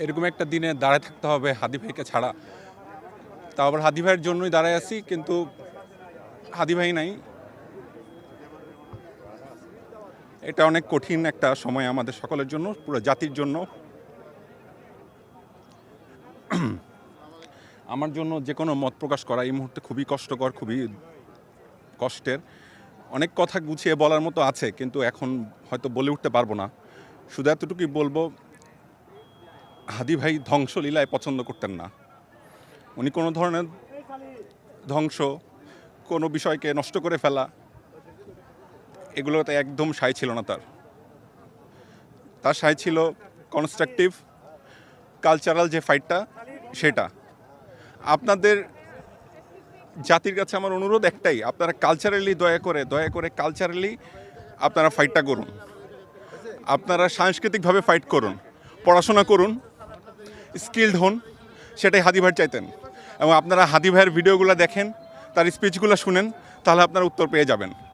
এরকম একটা দিনে দাঁড়ায় থাকতে হবে হাদি ভাইকে ছাড়া। তাও আবার হাদি ভাইয়ের জন্যই দাঁড়ায় আছি, কিন্তু হাদি ভাই নাই। এটা অনেক কঠিন একটা সময় আমাদের সকলের জন্য, পুরো জাতির জন্য। আমার জন্য যে কোনো মত প্রকাশ করা এই মুহূর্তে খুবই কষ্টকর, খুবই কষ্টের। অনেক কথা গুছিয়ে বলার মতো আছে, কিন্তু এখন হয়তো বলে উঠতে পারবো না। শুধু এতটুকুই বলবো, হাদি ভাই ধ্বংসলীলায় পছন্দ করতেন না। উনি কোনো ধরনের ধ্বংস, কোনো বিষয়কে নষ্ট করে ফেলা, এগুলোতে একদম সায় ছিল না তার। তার সায় ছিল কনস্ট্রাকটিভ কালচারাল যে ফাইটটা, সেটা। আপনাদের জাতির কাছে আমার অনুরোধ একটাই, আপনারা কালচারালি দয়া করে কালচারালি আপনারা ফাইটটা করুন। আপনারা সাংস্কৃতিকভাবে ফাইট করুন, পড়াশোনা করুন, স্কিলড হন। সেটাই হাদি ভাই চাইতেন। এবং আপনারা হাদি ভাইয়ের ভিডিওগুলো দেখেন, তার স্পিচগুলো শুনেন, তাহলে আপনারা উত্তর পেয়ে যাবেন।